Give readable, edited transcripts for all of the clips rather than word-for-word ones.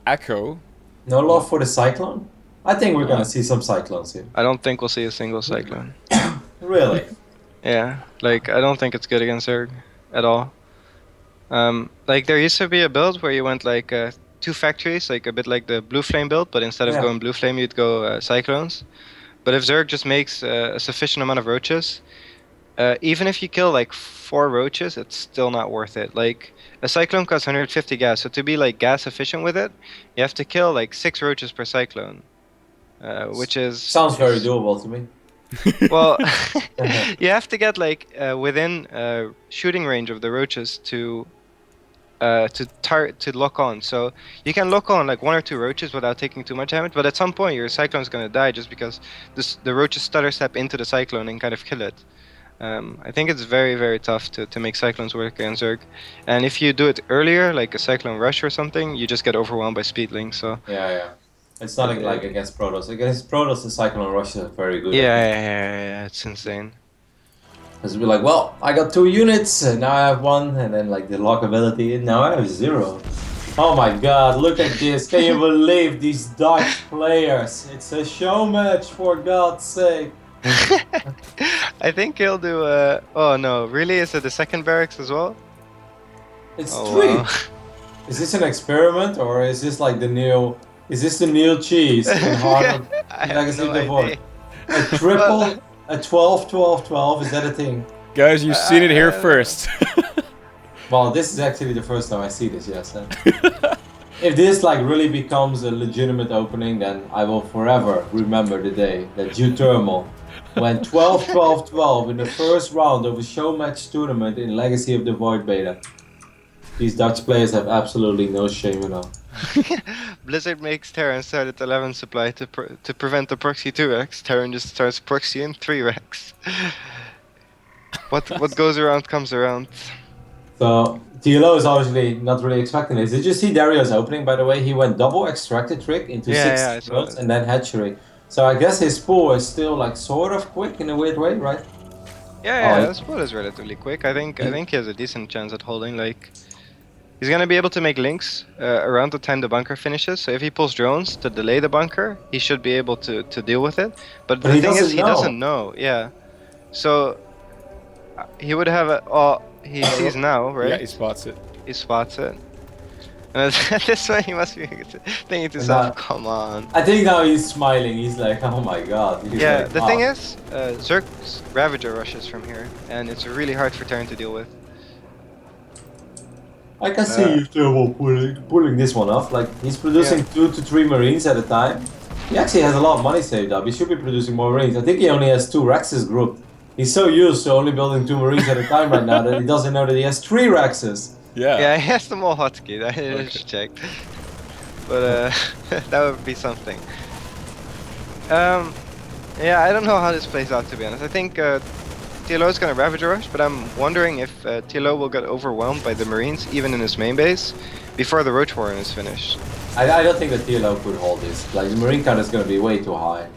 Echo. No love for the Cyclone? I think we're gonna see some Cyclones here. I don't think we'll see a single Cyclone. Really? Yeah, like I don't think it's good against Zerg at all. Like there used to be a build where you went like 2 factories, like a bit like the Blue Flame build, but instead of Yeah. going Blue Flame, you'd go Cyclones. But if Zerg just makes a sufficient amount of roaches, even if you kill like 4 roaches, it's still not worth it. Like a Cyclone costs 150 gas, so to be like gas efficient with it, you have to kill like 6 roaches per Cyclone, which is Sounds very doable to me. well, you have to get like within shooting range of the roaches to lock on. So you can lock on like 1 or 2 roaches without taking too much damage, but at some point your Cyclone's gonna die just because the roaches stutter step into the Cyclone and kind of kill it. I think it's very, very tough to make Cyclones work against Zerg. And if you do it earlier, like a Cyclone Rush or something, you just get overwhelmed by Speedling, so... Yeah. It's not like against Protoss. Against Protoss, the Cyclone Rush is very good. Yeah, it's insane. Because we're like, well, I got 2 units, and now I have 1, and then like the lock ability, and now I have 0. Oh my god, look at this. Can you believe these Dutch players? It's a show match, for God's sake. I think he'll do oh no, really? Is it the second barracks as well? It's 3. Wow. Is this an experiment, or is this like the new... Is this the new cheese in Heart of Legacy of the Void? A triple, a 12-12-12, is that a thing? Guys, you've seen it here first. Well, this is actually the first time I see this, yes. If this like really becomes a legitimate opening, then I will forever remember the day that uThermal went 12-12-12 in the first round of a show match tournament in Legacy of the Void beta. These Dutch players have absolutely no shame at all. Blizzard makes Terran start at 11 supply to prevent the proxy 2x. Terran just starts proxy in 3x. What goes around comes around. So TLO is obviously not really expecting this. Did you see Dario's opening, by the way? He went double extracted trick into 6 builds and then hatchery. So I guess his pool is still like sort of quick in a weird way, right? Yeah, his pool is relatively quick. I think he has a decent chance at holding. Like he's gonna be able to make links around the time the bunker finishes. So if he pulls drones to delay the bunker, he should be able to deal with it. But the thing is, he doesn't know. Yeah, so he would have a. Oh, he sees now, right? Yeah, he spots it. He spots it. And at this point, he must be thinking to himself, "Come on." I think now he's smiling. He's like, "Oh my god." He's yeah, like, the thing is, Zerg's Ravager rushes from here, and it's really hard for Terran to deal with. I can see uThermal pulling this one off. Like he's producing 2 to 3 Marines at a time. He actually has a lot of money saved up. He should be producing more Marines. I think he only has 2 Rexes grouped. He's so used to only building 2 Marines at a time right now that he doesn't know that he has 3 Rexes. Yeah, he has them all hotkeyed. I just checked. But that would be something. Yeah, I don't know how this plays out, to be honest. I think TLO is going to Ravager Rush, but I'm wondering if TLO will get overwhelmed by the Marines, even in his main base, before the Roach Warren is finished. I don't think that TLO could hold this. Like, the Marine count is going to be way too high.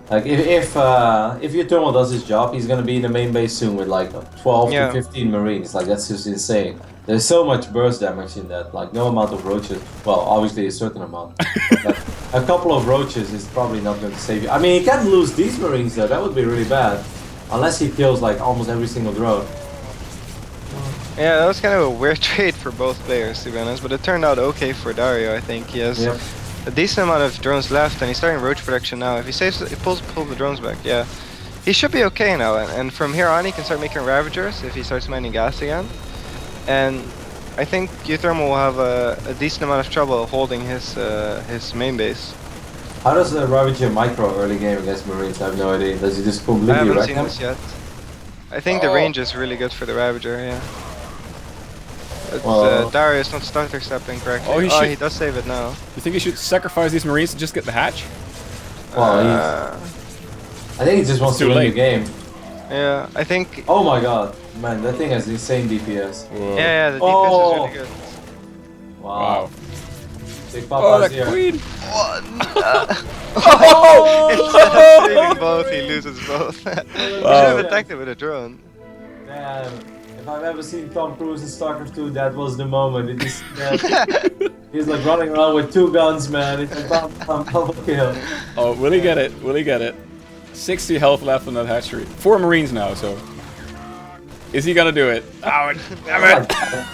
Like, if uThermal does his job, he's going to be in the main base soon with like 12 to 15 Marines. Like, that's just insane. There's so much burst damage in that. Like, no amount of roaches. Well, obviously a certain amount. But a couple of roaches is probably not going to save you. I mean, he can lose these Marines though. That would be really bad. Unless he kills like almost every single drone. Yeah, that was kind of a weird trade for both players, to be honest, but it turned out okay for Dario. I think he has a decent amount of drones left, and he's starting roach production now. If he saves, he pulls the drones back, yeah, he should be okay now. And from here on, he can start making Ravagers if he starts mining gas again. And I think uThermal will have a decent amount of trouble holding his main base. How does the Ravager micro early game against Marines? I have no idea. Does he just completely I haven't wreck seen them? this yet. I think the range is really good for the Ravager, yeah. Darius not starter stepping correctly. Oh, he does save it now. You think he should sacrifice these Marines to just get the hatch? Well, I think he just wants to win the game. Yeah, I think... Oh my god. Man, that thing has insane DPS. Whoa. Yeah, the DPS is really good. Wow. Big Papa's here. Queen! Instead of saving both, he loses both. He should have attacked it with a drone. Man, if I've ever seen Tom Cruise in StarCraft 2, that was the moment. It is He's like running around with 2 guns, man. He's like, bam, double kill. Oh, will he get it? Will he get it? 60 health left on that hatchery. 4 Marines now, so. Is he gonna do it? Oh, damn it!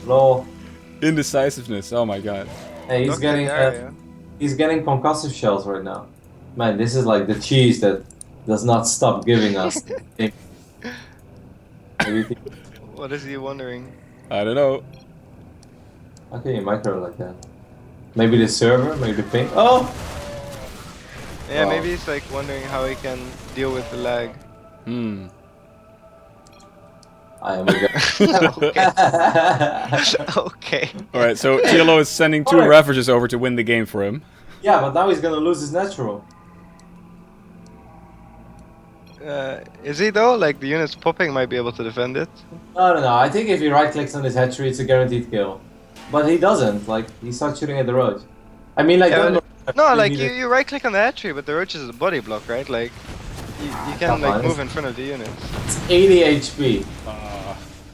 Lol. Indecisiveness, oh my god. Hey, he's getting concussive shells right now. Man, this is like the cheese that does not stop giving us. What is he wondering? I don't know. How can you micro like that? Maybe the server, maybe the ping. Oh! Yeah, Oh. maybe he's like wondering how he can deal with the lag. Hmm. I am a guy. Okay. Alright, so TLO is sending 2 Ravages over to win the game for him. Yeah, but now he's gonna lose his natural. Is he though? Like the units popping might be able to defend it. No. I think if he right clicks on his hatchery, it's a guaranteed kill. But he doesn't. Like, he starts shooting at the roach. I mean, like, Yeah, don't no, like you right click on the hatchery, but the roach is a body block, right? Like you can like move in front of the units. It's 80 HP.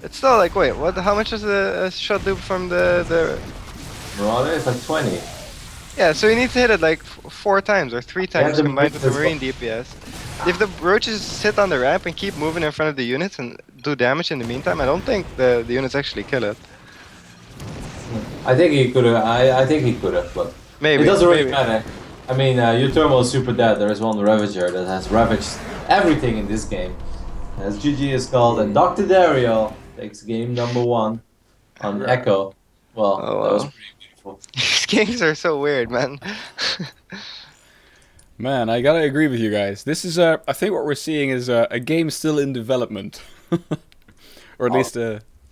It's still like, wait, what? How much is a shot do from the? Marauder, it's like 20. Yeah, so you need to hit it like 4 times or 3 times the combined with the Marine Marine DPS. If the roaches sit on the ramp and keep moving in front of the units and do damage in the meantime, I don't think the units actually kill it. I think he could have. I think he could have, but Maybe. it doesn't really maybe. matter. I mean, uThermal is super dead. There is one Ravager that has ravaged everything in this game. As GG is called, and Dr. Dario takes game number 1 on Echo. Well, that was pretty beautiful. These games are so weird, man. Man, I gotta agree with you guys. This is, I think what we're seeing is a game still in development. Or at least,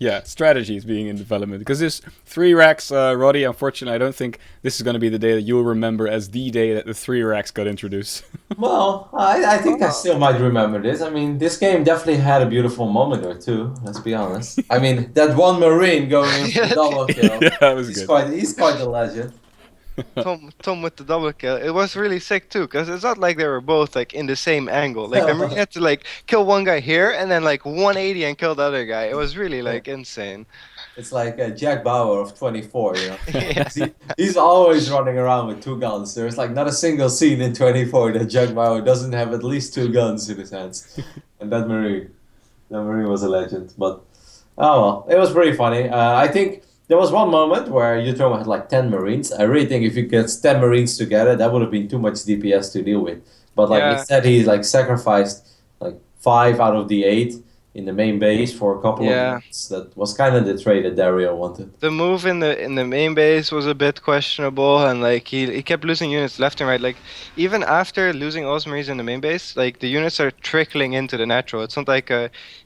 yeah, strategies being in development. Because this 3 racks, Roddy, unfortunately, I don't think this is going to be the day that you'll remember as the day that the 3 racks got introduced. Well, I think I still might remember this. I mean, this game definitely had a beautiful moment or two, let's be honest. I mean, that one Marine going in for the double kill. Yeah, that was good. He's quite a legend. Tom with the double kill. It was really sick too, because it's not like they were both like in the same angle. Like the Marine had to like kill one guy here and then like 180 and kill the other guy. It was really like insane. It's like Jack Bauer of 24, you know. Yeah. He's always running around with 2 guns. There's like not a single scene in 24 that Jack Bauer doesn't have at least 2 guns in his hands. And that Marine was a legend. But oh well, it was pretty funny. I think there was one moment where uThermal had like 10 Marines. I really think if you get 10 Marines together, that would have been too much DPS to deal with. But like instead, he like sacrificed like 5 out of the 8 in the main base for a couple of minutes. That was kind of the trade that Dario wanted. The move in the main base was a bit questionable, and like he kept losing units left and right. Like even after losing all his Marines in the main base, like the units are trickling into the natural. It's not like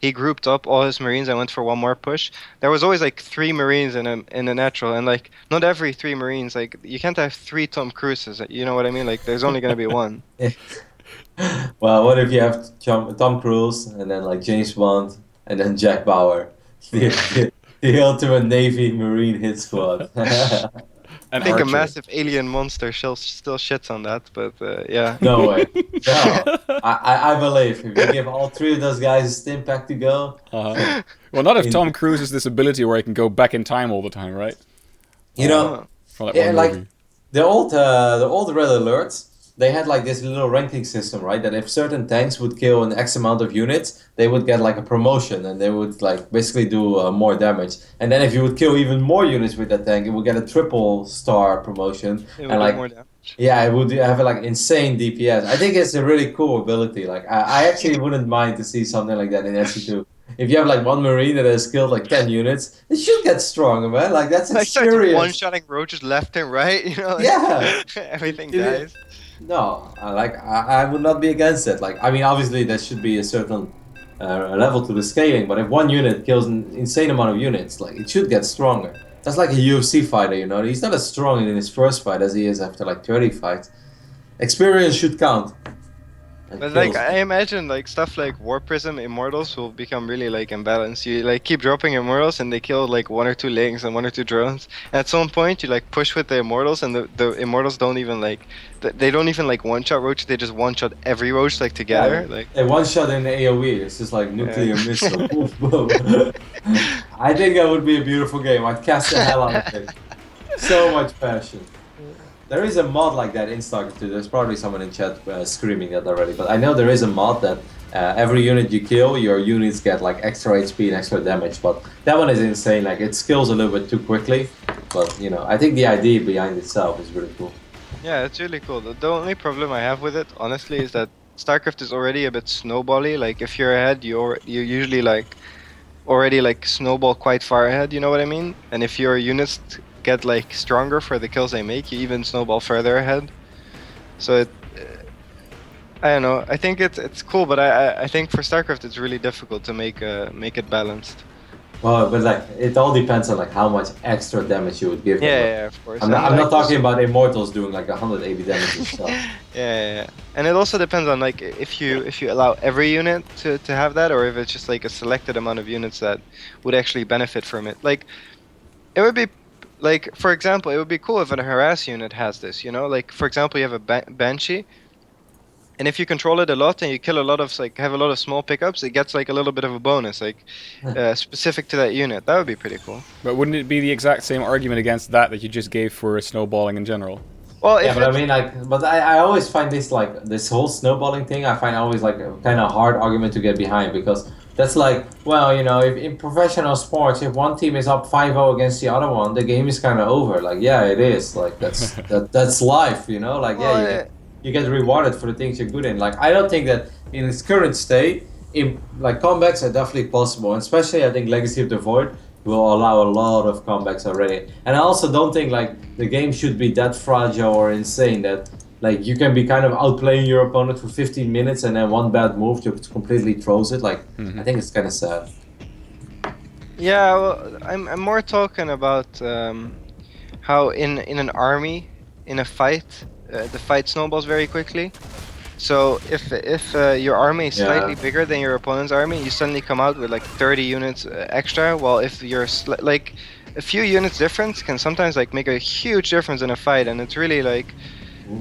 he grouped up all his Marines and went for one more push. There was always like 3 Marines in the natural, and like not every 3 Marines. Like you can't have 3 Tom Cruises. You know what I mean? Like there's only gonna be one. Well, what if you have Tom Cruise and then like James Bond and then Jack Bauer, the ultimate Navy Marine hit squad? I think a massive alien monster still shits on that, but yeah. No way. No, I believe if you give all 3 of those guys a stim pack to go. Well, not if Tom Cruise has this ability where he can go back in time all the time, right? You know, like the old Red Alerts. They had like this little ranking system, right? That if certain tanks would kill an X amount of units, they would get like a promotion and they would like basically do more damage. And then if you would kill even more units with that tank, it would get a triple star promotion. It would and like more damage. Yeah, it would have like insane DPS. I think it's a really cool ability. Like I actually wouldn't mind to see something like that in SC2. If you have like one Marine that has killed like 10 units, it should get stronger, man. Like that's experience. Like one-shotting roaches left and right, you know? Like, yeah. Everything dies. No, I would not be against it. Like, I mean, obviously there should be a certain level to the scaling, but if one unit kills an insane amount of units, like it should get stronger. That's like a UFC fighter, you know. He's not as strong in his first fight as he is after like 30 fights. Experience should count. But like I imagine like stuff like War Prism Immortals will become really like imbalanced. You like keep dropping Immortals and they kill like 1 or 2 lings and 1 or 2 drones. And at some point you like push with the Immortals and the Immortals don't even like they don't even like one-shot roach. They just one-shot every roach like together. Yeah, like a one-shot in the AOE. It's just like nuclear missile. Boom, boom. I think that would be a beautiful game. I'd cast the hell out of it. So much passion. There is a mod like that in StarCraft 2. There's probably someone in chat screaming that already, but I know there is a mod that every unit you kill, your units get like extra HP and extra damage. But that one is insane. Like it skills a little bit too quickly. But you know, I think the idea behind itself is really cool. Yeah, it's really cool. The only problem I have with it, honestly, is that StarCraft is already a bit snowbally. Like if you're ahead, you usually like already like snowball quite far ahead. You know what I mean? And if your units get like stronger for the kills they make, you even snowball further ahead. So it, I don't know. I think it's cool, but I think for StarCraft it's really difficult to make it balanced. Well, but like it all depends on like how much extra damage you would give them. Yeah, of course. I'm not talking about Immortals doing like 180 damage and stuff. Yeah, and it also depends on like if you allow every unit to have that, or if it's just like a selected amount of units that would actually benefit from it. Like it would be like, for example, it would be cool if a harass unit has this. You know, like for example, you have a Banshee. And if you control it a lot and you kill a lot of like have a lot of small pickups, it gets like a little bit of a bonus, like specific to that unit. That would be pretty cool. But wouldn't it be the exact same argument against that you just gave for snowballing in general? Well, yeah, but I mean, like, but I always find this like this whole snowballing thing. I find always like a kind of hard argument to get behind because that's like, well, you know, if in professional sports, if one team is up 5-0 against the other one, the game is kind of over. Like, yeah, it is. Like that's life, you know. Like, well, yeah. You get rewarded for the things you're good in. Like, I don't think that in its current state, like comebacks are definitely possible, and especially I think Legacy of the Void will allow a lot of comebacks already. And I also don't think like the game should be that fragile or insane that like you can be kind of outplaying your opponent for 15 minutes and then one bad move just completely throws it. Like I think it's kind of sad. Yeah, well, I'm more talking about how in an army, in a fight. The fight snowballs very quickly. So if your army is slightly bigger than your opponent's army, you suddenly come out with like 30 units extra. While if you're like a few units difference can sometimes like make a huge difference in a fight, and it's really like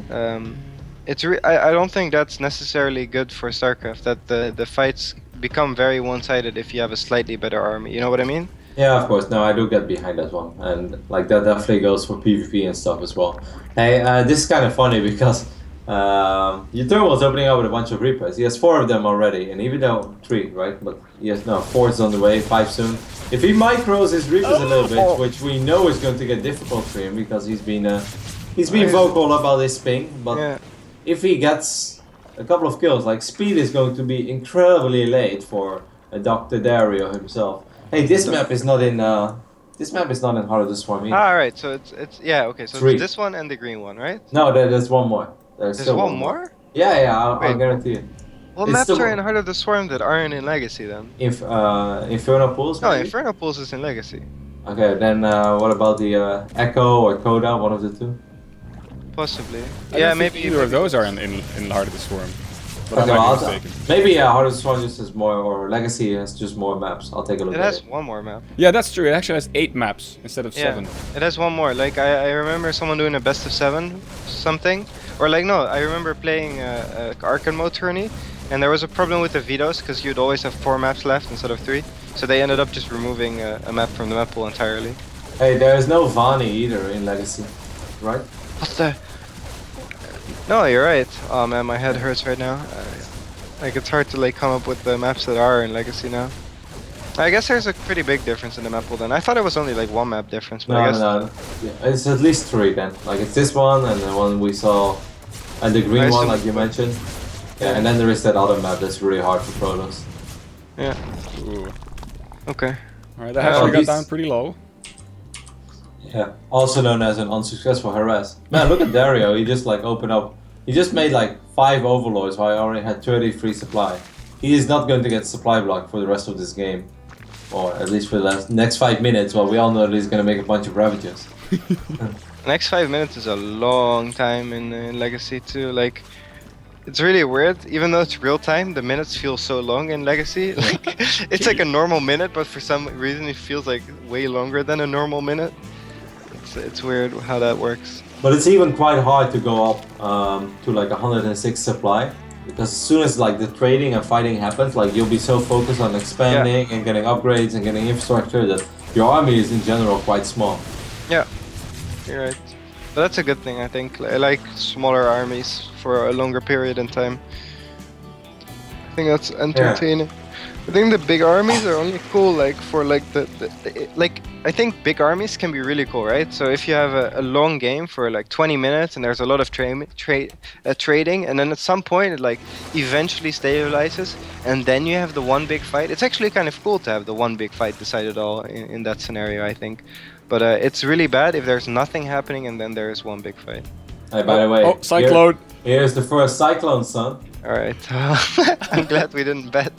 I don't think that's necessarily good for StarCraft. That the fights become very one-sided if you have a slightly better army. You know what I mean? Yeah, of course. No, I do get behind that one, and like that definitely goes for PvP and stuff as well. Hey, this is kind of funny because uThermal is opening up with a bunch of Reapers. He has 4 of them already, and even though 3, right? But he has 4 is on the way, 5 soon. If he micros his Reapers a little bit, which we know is going to get difficult for him because he's been vocal about his ping, but if he gets a couple of kills, like speed is going to be incredibly late for Dr. Dario himself. Hey, this map is not in Heart of the Swarm either. All right, so it's yeah, okay. So it's this one and the green one, right? No, there's one more. There's still one more? Yeah, I'll guarantee it. What maps are in Heart of the Swarm that aren't in Legacy then? Inferno Pools? No, Inferno Pools is in Legacy. Okay, then what about the Echo or Coda, one of the two? Possibly. Yeah, maybe either of those are in Heart of the Swarm. But okay, I might be mistaken. Maybe Heart of the Swarm just has more, or Legacy has just more maps. I'll take a look at it. It has one more map. Yeah, that's true. It actually has 8 maps instead of 7. It has one more. Like, I remember someone doing a best of 7 something. Or like, no, I remember playing a Arcane mode tourney, and there was a problem with the vetoes, because you'd always have 4 maps left instead of 3. So they ended up just removing a map from the map pool entirely. Hey, there is no Vani either in Legacy, right? What the? No, you're right. Oh man, my head hurts right now. Like, it's hard to like come up with the maps that are in Legacy now. I guess there's a pretty big difference in the map pool then. I thought it was only like 1 map difference, but I guess... No. Yeah, it's at least 3 then. Like, it's this one, and the one we saw, and the green one, like you mentioned. Yeah, and then there is that other map that's really hard for Protoss. Yeah. Ooh. Okay. Alright, that actually got down pretty low. Yeah, also known as an unsuccessful harass. Man, look at Dario, he just like opened up. He just made like 5 overlords while I already had 30 free supply. He is not going to get supply block for the rest of this game. Or at least for the next 5 minutes, while we all know that he's going to make a bunch of ravages. Next 5 minutes is a long time in Legacy too. Like, it's really weird. Even though it's real time, the minutes feel so long in Legacy. Like, it's like a normal minute, but for some reason it feels like way longer than a normal minute. It's weird how that works. But it's even quite hard to go up to like 106 supply, because as soon as like the trading and fighting happens, like you'll be so focused on expanding and getting upgrades and getting infrastructure that your army is in general quite small. Yeah. you're right. But that's a good thing, I think. I like smaller armies for a longer period in time. I think that's entertaining. I think the big armies are only cool like for like like I think big armies can be really cool, right? So if you have a long game for like 20 minutes and there's a lot of trading, and then at some point it like eventually stabilizes, and then you have the one big fight. It's actually kind of cool to have the one big fight decide it all in that scenario, I think. But it's really bad if there's nothing happening and then there's one big fight. Hey, by the way, Cyclone. Here's the first Cyclone, son. Alright, I'm glad we didn't bet.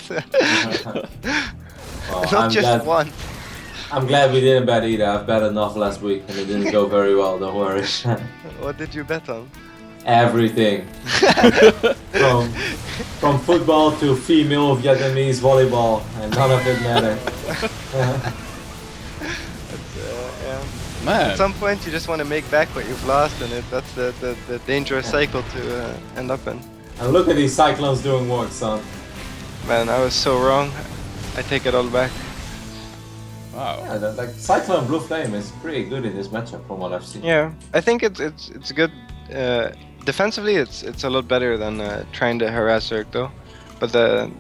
Well, Not just one. I'm glad we didn't bet either. I've bet enough last week and it didn't go very well, don't worry. What did you bet on? Everything. From football to female Vietnamese volleyball, and none of it mattered. Yeah. Man. At some point you just want to make back what you've lost, and that's the dangerous cycle to end up in. And look at these Cyclones doing work, son. Man, I was so wrong. I take it all back. Wow. Yeah, like Cyclone Blue Flame is pretty good in this matchup from what I've seen. Yeah, I think it's good. Defensively, it's a lot better than trying to harass Zerg though. But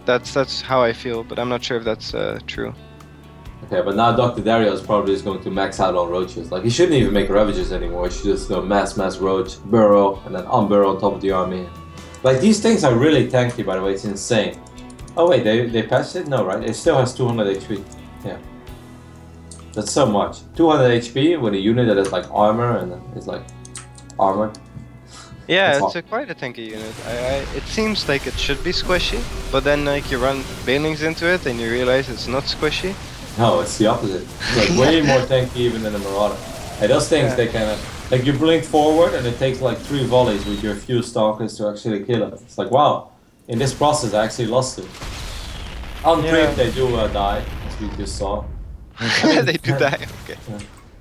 that's how I feel. But I'm not sure if that's true. Okay, but now Dr. Dario is probably just going to max out on roaches. Like, he shouldn't even make Ravagers anymore. He should just go mass roach, burrow, and then unburrow on top of the army. Like, these things are really tanky, by the way. It's insane. Oh wait, they patched it? No, right? It still has 200 HP. Yeah. That's so much. 200 HP with a unit that is like armor and is like armored. Yeah, it's quite a tanky unit. It seems like it should be squishy, but then like you run Banelings into it and you realize it's not squishy. No, it's the opposite. It's like way more tanky even than a Marauder. Hey, those things, they kind of... Like, you blink forward and it takes like 3 volleys with your few Stalkers to actually kill it. It's like, wow, in this process I actually lost it. On creep they do die, as we just saw. They do die, okay. Yeah.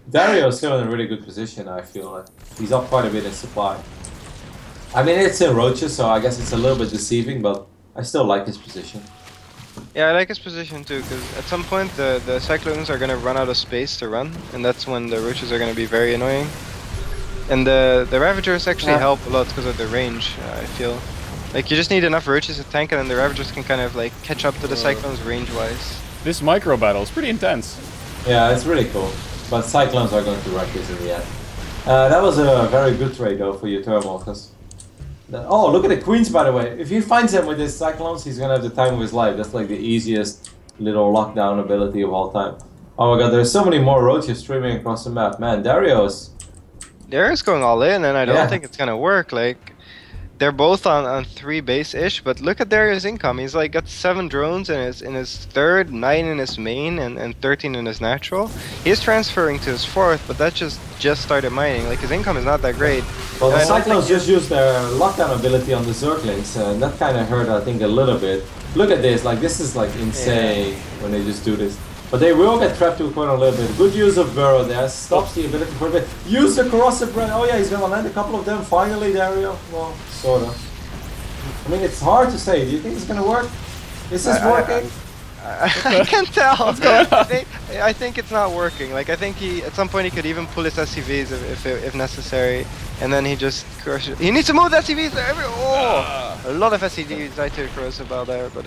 Dario is still in a really good position, I feel like. He's up quite a bit in supply. I mean, it's in roaches, so I guess it's a little bit deceiving, but I still like his position. Yeah, I like his position too, because at some point the Cyclones are going to run out of space to run, and that's when the roaches are going to be very annoying. And the Ravagers actually help a lot because of the range, I feel. Like, you just need enough roaches to tank, and then the Ravagers can kind of like catch up to the Cyclones range-wise. This micro battle is pretty intense. Yeah, it's really cool. But Cyclones are going to wreck this in the end. That was a very good trade though for uThermal, because... Oh, look at the Queens, by the way. If he finds them with his Cyclones, he's gonna have the time of his life. That's like the easiest little lockdown ability of all time. Oh my god, there's so many more roaches streaming across the map. Man, Dario's going all in, and I don't think it's gonna work. Like, they're both on 3 base-ish, but look at Dario's income. He's like got 7 drones in his third, 9 in his main, and 13 in his natural. He's transferring to his 4th, but that just started mining. Like, his income is not that great. Well, the Cyclones just used their lockdown ability on the Zerglings, and that kind of hurt, I think, a little bit. Look at this, like, this is like insane when they just do this. But they will get trapped to a corner a little bit. Good use of Burrow there, stops the ability for a bit. Use the corrosive brand. Oh yeah, he's gonna land a couple of them finally, Dario. Well, sorta. I mean, it's hard to say. Do you think it's gonna work? Is this working? I can't tell. I think it's not working. Like, I think at some point he could even pull his SCVs if necessary, and then he just crushes. He needs to move the SCVs there. A lot of SCVs I took corrosive out there, but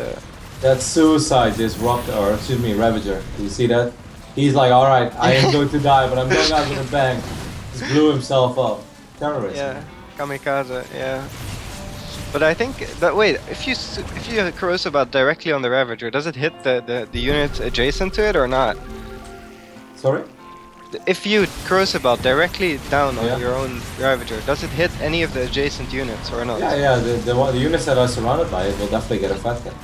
that suicide disrupt, or excuse me, Ravager. Do you see that? He's like, all right, I am going to die, but I'm going out with a bang. Just blew himself up. Terrorism. Yeah, kamikaze. Yeah. But I think that if you corrosive out directly on the Ravager, does it hit the units adjacent to it or not? Sorry? If you corrosive out directly down on your own Ravager, does it hit any of the adjacent units or not? Yeah, the units that are surrounded by it will definitely get affected.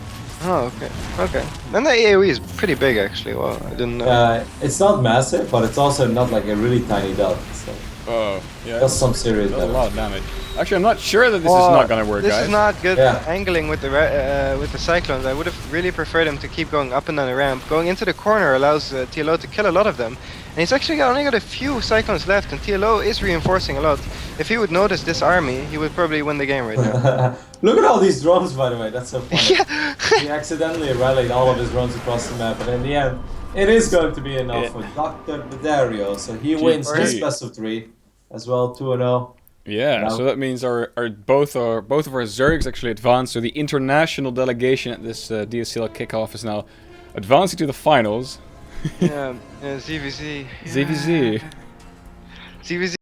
Oh, okay. Then the AoE is pretty big actually. Well, I didn't know. It's not massive, but it's also not like a really tiny dot. So. Oh, yeah. That's some serious damage. A lot of damage. Actually, I'm not sure that this is not gonna work, this guys. This is not good angling with the Cyclones. I would have really preferred him to keep going up and down the ramp. Going into the corner allows TLO to kill a lot of them. And he's actually only got a few Cyclones left, and TLO is reinforcing a lot. If he would notice this army, he would probably win the game right now. Look at all these drones, by the way. That's so funny. Yeah. He accidentally rallied all of his drones across the map, but in the end, it is going to be enough for Dr. Dario. So he wins this best of 3. as well, 2-0. Yeah, so that means both of our Zergs actually advanced. So the international delegation at this DSCL kickoff is now advancing to the finals. Yeah, ZVZ. ZVZ. ZVZ